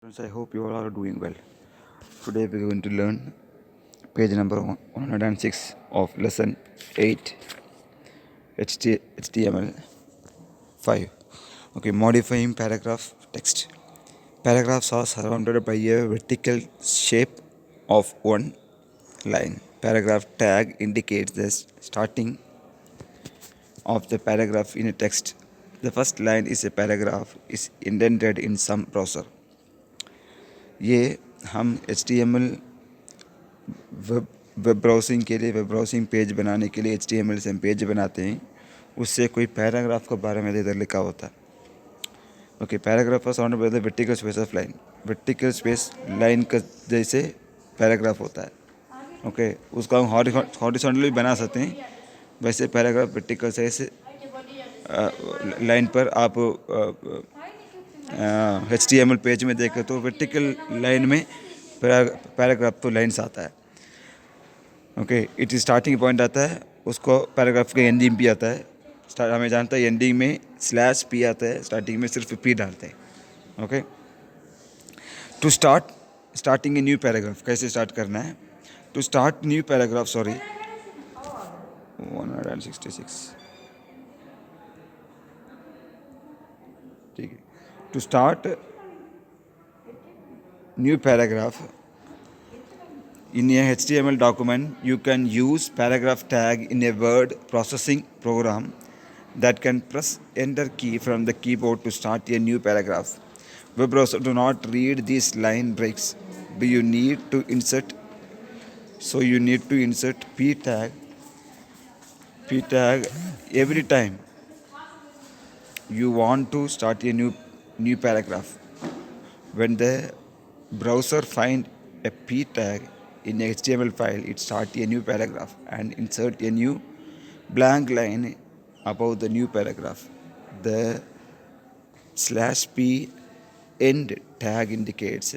Friends, I hope you all are doing well. Today we are going to learn page number 106 of lesson 8 HTML 5. Okay, modifying paragraph text. Paragraphs are surrounded by a vertical shape of one line. Paragraph tag indicates the starting of the paragraph in a text. The first line is a paragraph is indented in some browser. ये हम HTML web browsing के लिए web browsing page बनाने के लिए HTML से हम page बनाते हैं. उससे कोई पैराग्राफ के बारे में इधर लिखा होता है. Okay, paragraph first sound by the vertical space of line. Vertical space line का जैसे पैराग्राफ होता है. ओके, उसका हम हॉरिजॉन्टल भी बना सकते हैं. वैसे पैराग्राफ वर्टिकल से लाइन पर आप HTML पेज में देखें तो वर्टिकल लाइन में पैराग्राफ तो लाइन्स आता है. ओके, इट स्टार्टिंग पॉइंट आता है, उसको पैराग्राफ के एंडिंग भी आता है. हमें जानता है एंडिंग में /p आता है, स्टार्टिंग में सिर्फ p डालते हैं. Okay, to starting a new paragraph कैसे स्टार्ट करना है. टू स्टार्ट न्यू पैराग्राफ 166 ठीक है. To start new paragraph in a HTML document, you can use paragraph tag in a word processing program that can press enter key from the keyboard to start a new paragraph. Web browser do not read these line breaks, but you need to insert p tag every time you want to start a new paragraph. When the browser find a p tag in a HTML file, it starts a new paragraph and insert a new blank line above the new paragraph. The /p end tag indicates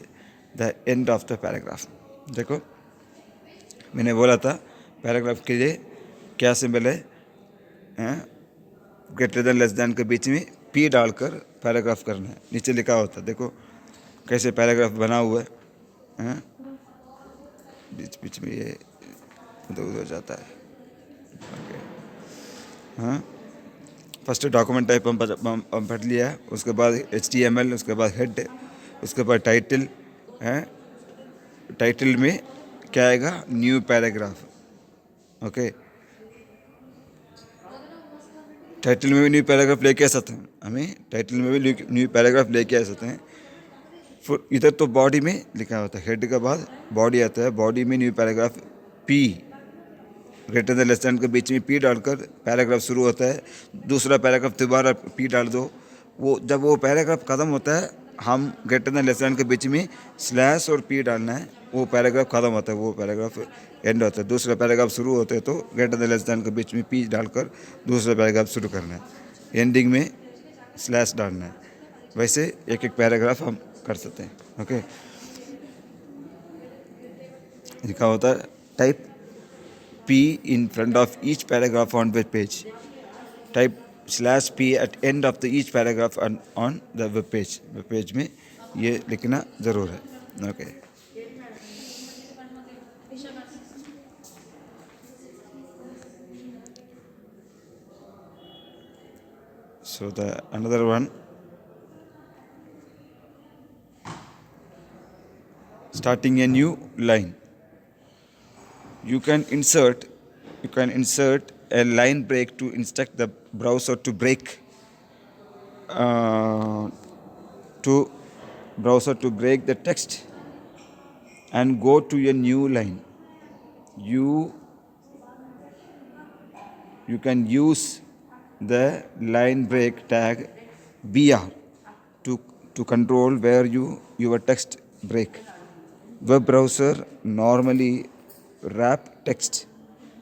the end of the paragraph. देखो, मैंने बोला था paragraph के लिए क्या symbol है, greater than less then के बीच में p डालकर पैराग्राफ करना है. नीचे लिखा होता है, देखो कैसे पैराग्राफ बना हुआ है. बीच में ये उधर उधर जाता है. ओके, हाँ, फर्स्ट डॉक्यूमेंट टाइप हम पढ़ लिया. उसके बाद HTML, उसके बाद हेड, उसके बाद टाइटल है. टाइटल में क्या आएगा, न्यू पैराग्राफ. ओके, टाइटल में भी न्यू पैराग्राफ लेके आ सकते हैं. हमें टाइटल में भी न्यू पैराग्राफ लेके आ सकते हैं. इधर तो बॉडी में लिखा होता है, हेड के बाद बॉडी आता है. बॉडी में new paragraph p greater than less then के बीच में p डालकर पैराग्राफ शुरू होता है. दूसरा पैराग्राफ दोबारा p डाल दो. जब वो पैराग्राफ ख़त्म होता है, हम ग्रेटर देन लेस देन के बीच में स्लैश और p डालना है. वो पैराग्राफ ख़त्म होता है, वो पैराग्राफ एंड होता है. दूसरा पैराग्राफ शुरू होता है तो ग्रेटर देन लेस देन के बीच में p डालकर दूसरा पैराग्राफ शुरू करना है. एंडिंग में स्लैश डालना है. वैसे एक एक पैराग्राफ हम कर सकते हैं. ओके, लिखा होता है type p in front of each paragraph on web page. Type /p at end of the each paragraph on the web page. Web page में ये लिखना ज़रूर है. Okay, so the another one, starting a new line. You can insert a line break to instruct the browser to break the text and go to a new line. You can use the line break tag br to control where your text break. Web browser normally wrap text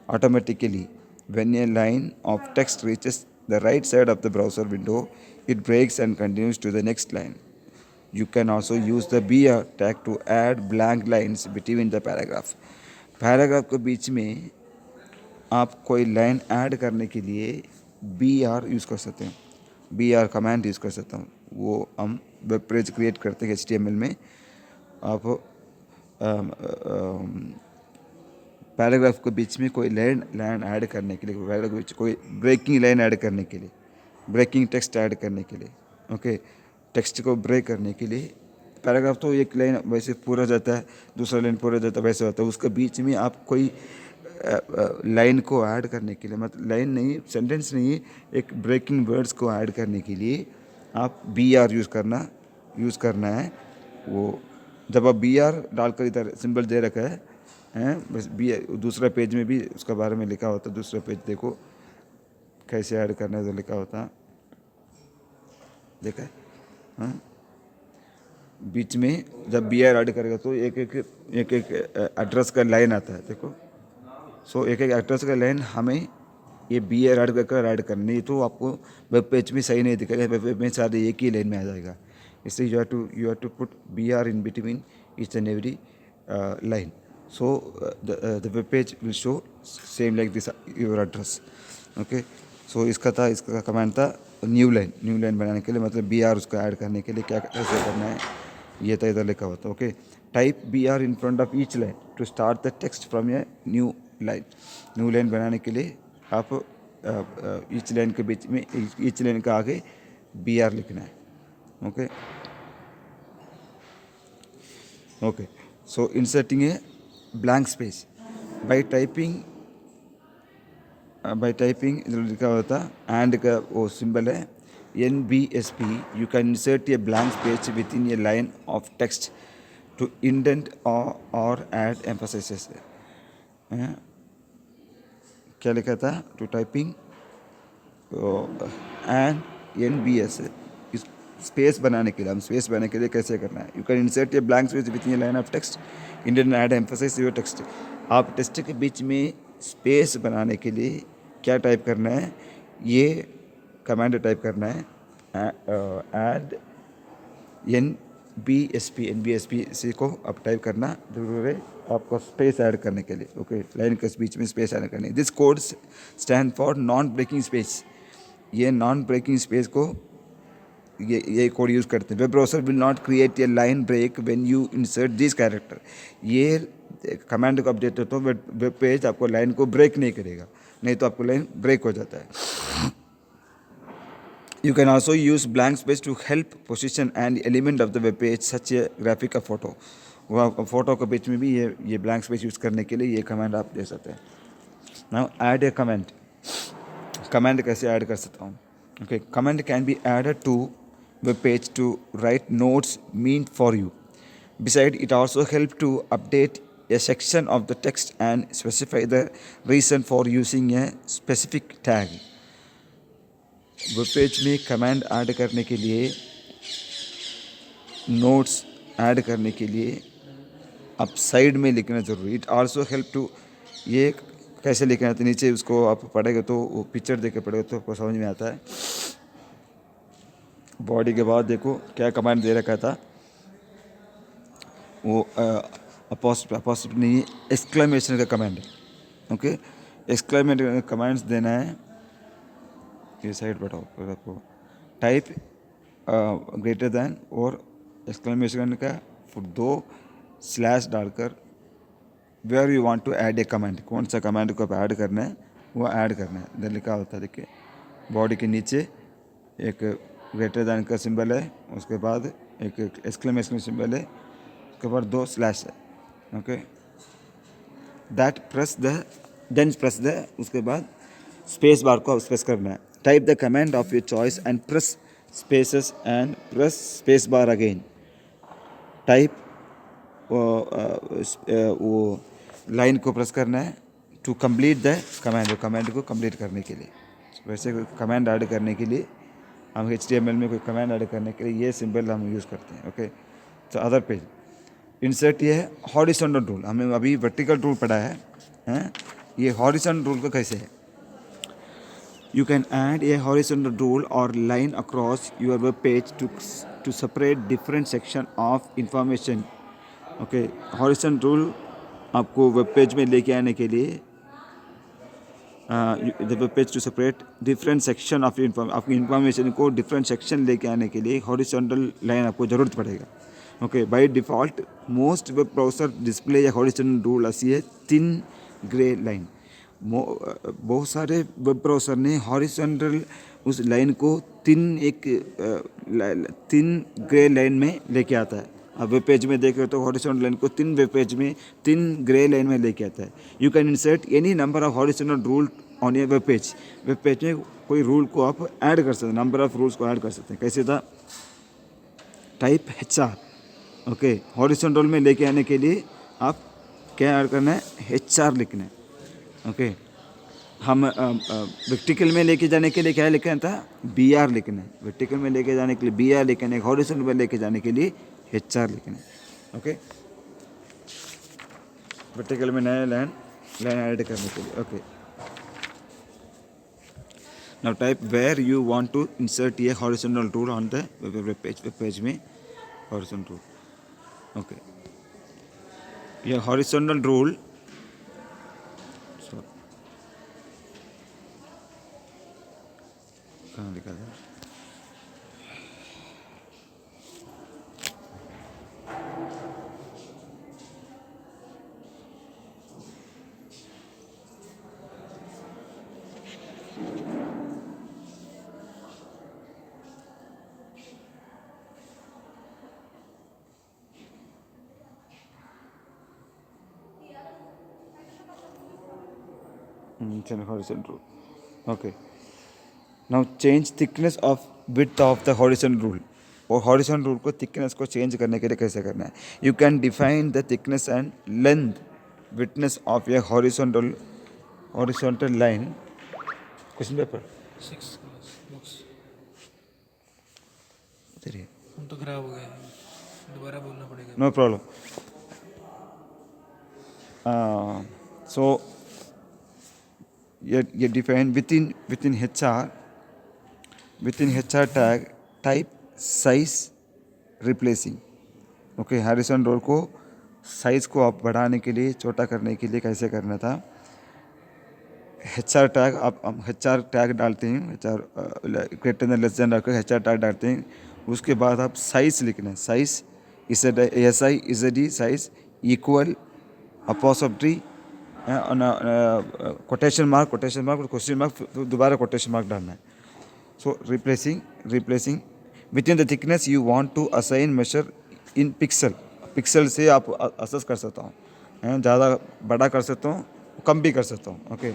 automatically. When a line of text reaches the right side of the browser window, it breaks and continues to the next line. You can also use the br tag to add blank lines between the paragraph. Paragraph के बीच में आप कोई line add करने के लिए br use कर सकते हैं. br कमांड यूज़ कर सकता हूँ, वो हम वेब पेज क्रिएट करते हैं HTML में, आप पैराग्राफ के बीच में कोई लाइन ऐड करने के लिए, पैराग्राफ के बीच कोई ब्रेकिंग लाइन ऐड करने के लिए, ब्रेकिंग टेक्स्ट ऐड करने के लिए, ओके, टेक्स्ट को ब्रेक करने के लिए, पैराग्राफ तो एक लाइन वैसे पूरा जाता है, दूसरा लाइन पूरा जाता है, वैसे होता है, उसके बीच में आप कोई लाइन को ऐड करने के लिए, मतलब लाइन नहीं, सेंटेंस नहीं, एक ब्रेकिंग वर्ड्स को ऐड करने के लिए आप BR यूज़ करना है। वो जब आप BR डालकर इधर सिंबल दे रखा है बस दूसरा पेज में भी उसके बारे में लिखा होता है। दूसरा पेज देखो कैसे ऐड करना है, तो लिखा होता है, देखा है, हाँ, बीच में जब BR ऐड करेगा तो एक एक एड्रेस का लाइन आता है, देखो। सो एक एड्रेस का लाइन हमें ये BR ऐड करनी, तो आपको वेब पेज में सही नहीं दिखेगा, वेब पेज में सारे एक ही लाइन में आ जाएगा। इसलिए you have to put BR in between each and every line, so the web page will show same like this your address, okay। so इसका कमांड था न्यू लाइन बनाने के लिए, मतलब BR उसको ऐड करने के लिए क्या कैसे करना है, ये था इधर लिखा होता है, okay. Type BR in front of each line to start the text from a new line बनाने के लिए आप ईच लाइन के बीच में, ईच लाइन का आगे BR लिखना है, okay. So inserting a blank space by typing इधर लिखा होता and का वो सिंबल है NBSP, you can insert a blank space within a line of text to indent or add emphasis। क्या लिखा था, to typing and NBS space बनाने के लिए, हम स्पेस बनाने के लिए कैसे करना है, you can insert a blank space with in line of text, Indian add emphasis your text. आप टेक्स्ट के बीच में स्पेस बनाने के लिए क्या टाइप करना है, ये कमांड टाइप करना है, ऐड NBSP इसी को आप टाइप करना जरूर है आपको स्पेस ऐड करने के लिए, ओके, लाइन के बीच में स्पेस ऐड करनी है। This code stand for non breaking space, ये नॉन ब्रेकिंग स्पेस को ये कोड यूज़ करते हैं। Web browser will not create a line break when you insert this character, ये कमांड को अपडेट करते हो, वेब पेज आपको लाइन को ब्रेक नहीं करेगा, नहीं तो आपको लाइन ब्रेक हो जाता है। You can also use blank space to help position and element of the web page such a graphic, a photo, वह फोटो के बीच में भी ये ब्लैंक स्पेस यूज़ करने के लिए ये कमांड आप दे सकते हैं। नाउ ऐड ए कमांड कैसे ऐड कर सकता हूँ, okay. Command can be added to web page to write notes meant for you. Besides, it also helps to update a section of the text and specify the reason for using a specific tag. Web page में command add करने के लिए, notes add करने के लिए आप side में लिखना जरूरी। इट आल्सो हेल्प टू, ये कैसे लिखना है, नीचे उसको आप पढ़ेगा तो वो पिक्चर देख के पढ़ेगा तो आपको समझ में आता है। बॉडी के बाद देखो क्या कमांड दे रखा था, वो अपोस्ट्रोफी नहीं, एक्सक्लेमेशन का कमांड है, ओके। एक्सक्लेमेशन कमांड्स देना है, ये साइड बताओ आपको, टाइप ग्रेटर दैन और एक्सक्लेमेशन का फिर 2 स्लैश डालकर where you want to add a command, कौन सा कमांड को आप ऐड करना है वो ऐड करना है। इधर लिखा होता है, देखिए बॉडी के नीचे एक ग्रेटर दैन का सिंबल है, उसके बाद एक एक्सक्लेमेशन सिंबल है, उसके बाद 2 स्लैश है, ओके। देन प्रेस द, उसके बाद स्पेस बार को प्रेस करना है। Type the command of your choice and press spaces and press space bar again. Type वो लाइन को प्रेस करना है टू कंप्लीट द कमांड को कंप्लीट करने के लिए। वैसे कमांड ऐड करने के लिए हम HTML में कोई कमांड ऐड करने के लिए ये सिंबल हम यूज़ करते हैं, ओके। तो अदर पेज इंसर्ट, ये है हॉरिजॉन्टल रूल, हमें अभी वर्टिकल रूल पढ़ा है, हैं? ये हॉरिजॉन्टल रूल का कैसे है, you can add a horizontal rule और line across your web page to separate different section of information, okay. Horizontal rule आपको वेब पेज में लेके आने के लिए the web page to separate different section of आपकी इंफॉर्मेशन को different section लेके आने के लिए horizontal line आपको ज़रूरत पड़ेगा. Okay, by default most web browser display a horizontal rule as a thin gray line. बहुत सारे वेब ब्राउज़र ने हॉरिजॉन्टल उस लाइन को थिन ग्रे लाइन में लेके आता है. आप वेब पेज में देख रहे हो तो हॉरिजॉन्टल लाइन को थिन वेब पेज में थिन ग्रे लाइन में लेके आता है. You can insert any number of horizontal rule on A web page. Web page में कोई रूल को आप ऐड कर सकते हैं, नंबर ऑफ रूल्स को ऐड कर सकते हैं. कैसे था? Type HR. ओके, हॉरिजॉन्टल में लेके आने के लिए आप क्या ऐड करना है? HR लिखना है. ओके, हम वर्टिकल में लेके जाने के लिए क्या लिखना था? BR लिखना है. वर्टिकल में लेके जाने के लिए BR लिखना है, हॉरिजॉन्टल में लेके जाने के लिए HR लिखना है. ओके, वर्टिकल में नया लाइन ऐड करने के लिए. Okay, now type where you want to insert ये horizontal rule on the web page में हॉरिजॉन्टल रूल. ओके, ये हॉरिजॉन्टल रूल कहाँ लिखा था? Horizontal rule. Okay. Now change thickness of width of the horizontal rule. और horizontal rule को thickness को change करने के लिए कैसे करना है? You can define the thickness and length widthness of a horizontal line. Question paper. 6 class books. चलिए. हम तो खराब हो गए, दोबारा बोलना पड़ेगा. No problem. So you define within HR tag type size replacing. Okay, horizontal rule को साइज़ को आप बढ़ाने के लिए, छोटा करने के लिए कैसे करना था? HR टैग आप HR टैग डालते हैं, HR greater than less than रखकर HR टैग डालते हैं. उसके बाद आप साइज़ लिखना है. Size SI size equal apostrophe quotation mark और क्वेश्चन मार्क, दोबारा कोटेशन मार्क डालना है. So replacing with in the thickness you want to assign measure in pixel से आप असेस कर सकता हूँ. ज़्यादा बड़ा कर सकता हूँ, कम भी कर सकता हूँ. Okay,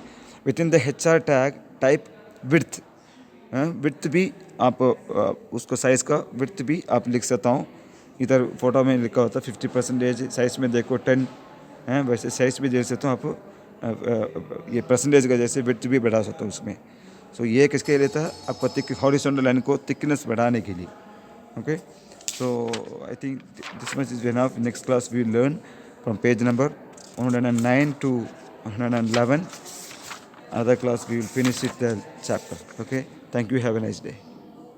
with in the HR tag type width भी आप उसको साइज़ का विड्थ भी आप लिख सकता हूँ. इधर फोटो में लिखा होता है 50%, साइज़ में देखो 10 हैं, वैसे साइज़ भी दे सकते हो आप. ये परसेंटेज का जैसे विड्थ भी बढ़ा सकते हो उसमें. सो ये किसके लिए था? आपको हॉरिजॉन्टल लाइन को थिकनेस बढ़ाने के लिए. Okay, so I think this much is enough. Next class we will learn from page number 109 to 111. Other class we will finish it the chapter. Okay, thank you. Have a nice day.